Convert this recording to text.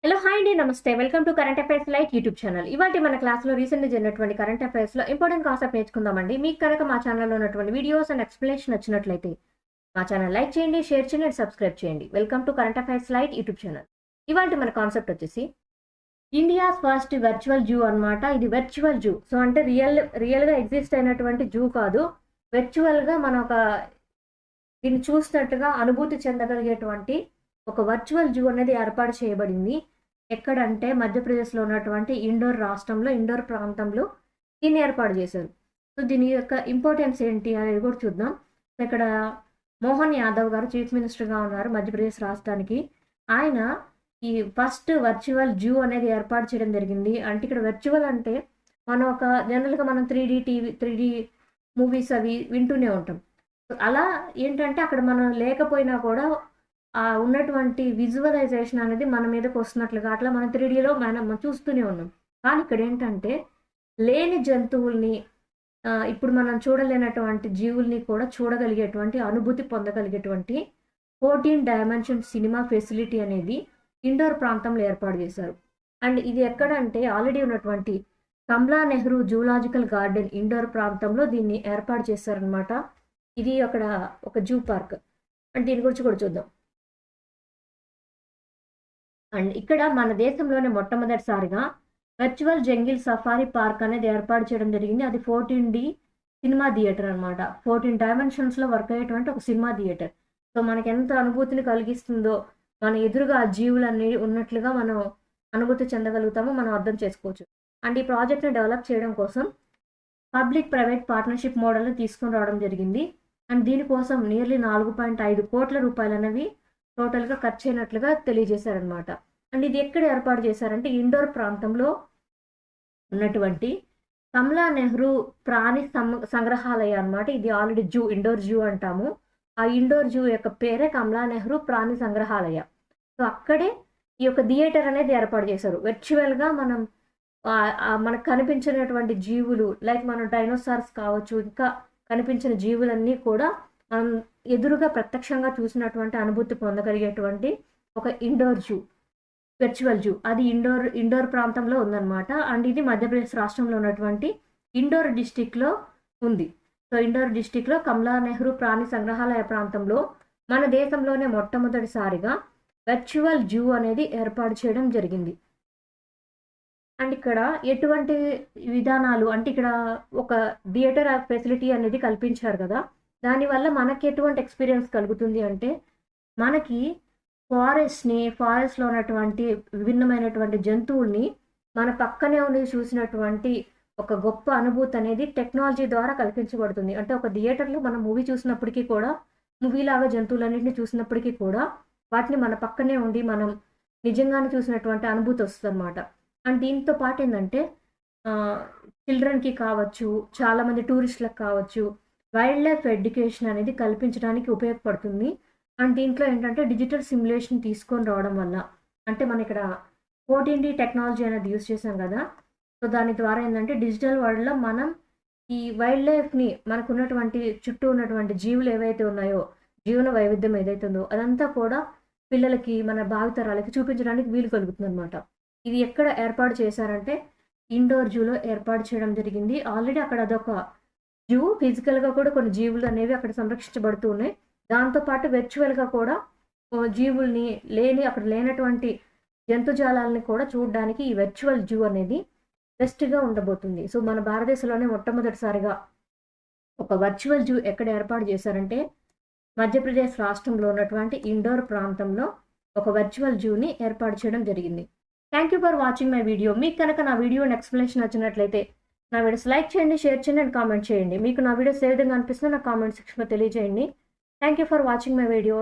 Hello hi అండి నమస్తే welcome to current affairs light YouTube channel. ఇవాళ మన క్లాస్లో రీసెంట్గా జరిగినటువంటి కరెంట్ అఫైర్స్లో ఇంపార్టెంట్ కాన్సెప్ట్ నేర్చుకుందామండి. మీకు కనుక మా ఛానల్లో ఉన్నటువంటి వీడియోస్ అండ్ ఎక్స్ప్లెనేషన్ నచ్చినట్లయితే మా ఛానల్ లైక్ చేయండి, షేర్ చేయండి అండ్ సబ్స్క్రైబ్ చేయండి. Welcome to current affairs light YouTube channel. ఇవాళ మన కాన్సెప్ట్ వచ్చేసి ఇండియాస్ ఫస్ట్ వర్చువల్ జూ అనమాట. ఇది వర్చువల్ జూ. సో అంటే రియల్గా ఎగ్జిస్ట్ అయినటువంటి జూ కాదు, వర్చువల్గా మనం దీన్ని చూసినట్టుగా అనుభూతి చెందగలిగేటువంటి ఒక వర్చువల్ జూ అనేది ఏర్పాటు చేయబడింది. ఎక్కడంటే మధ్యప్రదేశ్లో ఉన్నటువంటి ఇండోర్ రాష్ట్రంలో, ఇండోర్ ప్రాంతంలో దీన్ని ఏర్పాటు చేశారు. సో దీని యొక్క ఇంపార్టెన్స్ ఏంటి అనేది కూడా చూద్దాం. ఇక్కడ మోహన్ యాదవ్ గారు చీఫ్ మినిస్టర్గా ఉన్నారు మధ్యప్రదేశ్ రాష్ట్రానికి. ఆయన ఈ ఫస్ట్ వర్చువల్ జూ అనేది ఏర్పాటు చేయడం జరిగింది. అంటే ఇక్కడ వర్చువల్ అంటే మనం జనరల్గా మనం 3D మూవీస్ అవి వింటూనే ఉంటాం. అలా ఏంటంటే అక్కడ మనం లేకపోయినా కూడా ఉన్నటువంటి విజువలైజేషన్ అనేది మన మీదకి వస్తున్నట్లుగా అట్లా మనం 3Dలో మనం చూస్తూనే ఉన్నాం. కానీ ఇక్కడ ఏంటంటే లేని జంతువుల్ని, ఇప్పుడు మనం చూడలేనటువంటి జీవుల్ని కూడా చూడగలిగేటువంటి అనుభూతి పొందగలిగేటువంటి 14 డైమెన్షన్ సినిమా ఫెసిలిటీ అనేది ఇండోర్ ప్రాంతంలో ఏర్పాటు చేశారు. అండ్ ఇది ఎక్కడంటే ఆల్రెడీ ఉన్నటువంటి కమలా నెహ్రూ జూలాజికల్ గార్డెన్ ఇండోర్ ప్రాంతంలో దీన్ని ఏర్పాటు చేశారనమాట. ఇది అక్కడ ఒక జూ పార్క్. అండ్ దీని గురించి కూడా చూద్దాం. అండ్ ఇక్కడ మన దేశంలోనే మొట్టమొదటిసారిగా వర్చువల్ జంగిల్ సఫారీ పార్క్ అనేది ఏర్పాటు చేయడం జరిగింది. అది 14D సినిమా థియేటర్ అనమాట. 14 డైమెన్షన్స్లో వర్క్ అయ్యేటువంటి ఒక సినిమా థియేటర్. సో మనకి ఎంత అనుభూతిని కలిగిస్తుందో, మన ఎదురుగా ఆ జీవులన్నీ ఉన్నట్లుగా మనం అనుభూతి చెందగలుగుతామో మనం అర్థం చేసుకోవచ్చు. అండ్ ఈ ప్రాజెక్ట్ని డెవలప్ చేయడం కోసం పబ్లిక్ ప్రైవేట్ పార్ట్నర్షిప్ మోడల్ని తీసుకొని రావడం జరిగింది. అండ్ దీనికోసం నియర్లీ 4.5 కోట్ల రూపాయలు అనేవి టోటల్గా ఖర్చు అయినట్లుగా తెలియజేశారనమాట. అండ్ ఇది ఎక్కడ ఏర్పాటు చేశారంటే ఇండోర్ ప్రాంతంలో ఉన్నటువంటి కమలా నెహ్రూ ప్రాణి సంగ్రహాలయ అనమాట. ఇది ఆల్రెడీ జూ, ఇండోర్ జూ అంటాము. ఆ ఇండోర్ జూ యొక్క పేరే కమలా నెహ్రూ ప్రాణి సంగ్రహాలయ. సో అక్కడే ఈ యొక్క థియేటర్ అనేది ఏర్పాటు చేశారు. వర్చువల్గా మనకు కనిపించినటువంటి జీవులు, లైక్ మనం డైనోసార్స్ కావచ్చు, ఇంకా కనిపించిన జీవులన్నీ కూడా మనం ఎదురుగా ప్రత్యక్షంగా చూసినటువంటి అనుభూతి పొందగలిగేటువంటి ఒక ఇండోర్ జూ, వర్చువల్ జూ. అది ఇండోర్ ప్రాంతంలో ఉందన్నమాట. అండ్ ఇది మధ్యప్రదేశ్ రాష్ట్రంలో ఉన్నటువంటి ఇండోర్ డిస్టిక్లో ఉంది. సో ఇండోర్ డిస్టిక్లో కమలా నెహ్రూ ప్రాణి సంగ్రహాలయ ప్రాంతంలో మన దేశంలోనే మొట్టమొదటిసారిగా వర్చువల్ జూ అనేది ఏర్పాటు చేయడం జరిగింది. అండ్ ఇక్కడ ఎటువంటి విధానాలు అంటే ఇక్కడ ఒక థియేటర్ ఫెసిలిటీ అనేది కల్పించారు కదా, దానివల్ల మనకి ఎటువంటి ఎక్స్పీరియన్స్ కలుగుతుంది అంటే మనకి ఫారెస్ట్లో ఉన్నటువంటి విభిన్నమైనటువంటి జంతువుల్ని మన పక్కనే ఉండి చూసినటువంటి ఒక గొప్ప అనుభూతి అనేది టెక్నాలజీ ద్వారా కల్పించబడుతుంది. అంటే ఒక థియేటర్లో మనం మూవీ చూసినప్పటికీ కూడా, మూవీలాగా జంతువులన్నింటినీ చూసినప్పటికీ కూడా వాటిని మన పక్కనే ఉండి మనం నిజంగానే చూసినటువంటి అనుభూతి వస్తుంది అనమాట. అండ్ దీంతో పాటు ఏంటంటే చిల్డ్రన్కి కావచ్చు, చాలామంది టూరిస్టులకు కావచ్చు, వైల్డ్ లైఫ్ ఎడ్యుకేషన్ అనేది కల్పించడానికి ఉపయోగపడుతుంది. అండ్ దీంట్లో ఏంటంటే డిజిటల్ సిమ్యులేషన్ తీసుకొని రావడం వల్ల, అంటే మన ఇక్కడ 14D టెక్నాలజీ అనేది యూజ్ చేసాం కదా, సో దాని ద్వారా ఏంటంటే డిజిటల్ వరల్డ్లో మనం ఈ వైల్డ్ లైఫ్ని, మనకు ఉన్నటువంటి చుట్టూ ఉన్నటువంటి జీవులు ఏవైతే ఉన్నాయో, జీవన వైవిధ్యం ఏదైతే ఉందో అదంతా కూడా పిల్లలకి, మన భావితరాలకి చూపించడానికి వీలు కలుగుతుంది అనమాట. ఇది ఎక్కడ ఏర్పాటు చేశారంటే ఇండోర్ జూలో ఏర్పాటు చేయడం జరిగింది. ఆల్రెడీ అక్కడ అదొక జూ, ఫిజికల్గా కూడా కొన్ని జీవులు అనేవి అక్కడ సంరక్షించబడుతూ ఉన్నాయి. దాంతోపాటు వర్చువల్గా కూడా జీవుల్ని అక్కడ లేనటువంటి జంతుజాలాలని కూడా చూడడానికి ఈ వర్చువల్ జూ అనేది బెస్ట్గా ఉండబోతుంది. సో మన భారతదేశంలోనే మొట్టమొదటిసారిగా ఒక వర్చువల్ జూ ఎక్కడ ఏర్పాటు చేశారంటే మధ్యప్రదేశ్ రాష్ట్రంలో ఉన్నటువంటి ఇండోర్ ప్రాంతంలో ఒక వర్చువల్ జూని ఏర్పాటు చేయడం జరిగింది. Thank you for watching my video. మీకు కనుక నా వీడియో ఎక్స్ప్లెనేషన్ నచ్చినట్లయితే నా వీడియోస్ లైక్ చేయండి, షేర్ చేయండి అండ్ కామెంట్ చేయండి. మీకు నా వీడియోస్ ఏ విధంగా అనిపిస్తుందో నా కామెంట్ సెక్షన్లో తెలియజేయండి. Thank you for watching my video.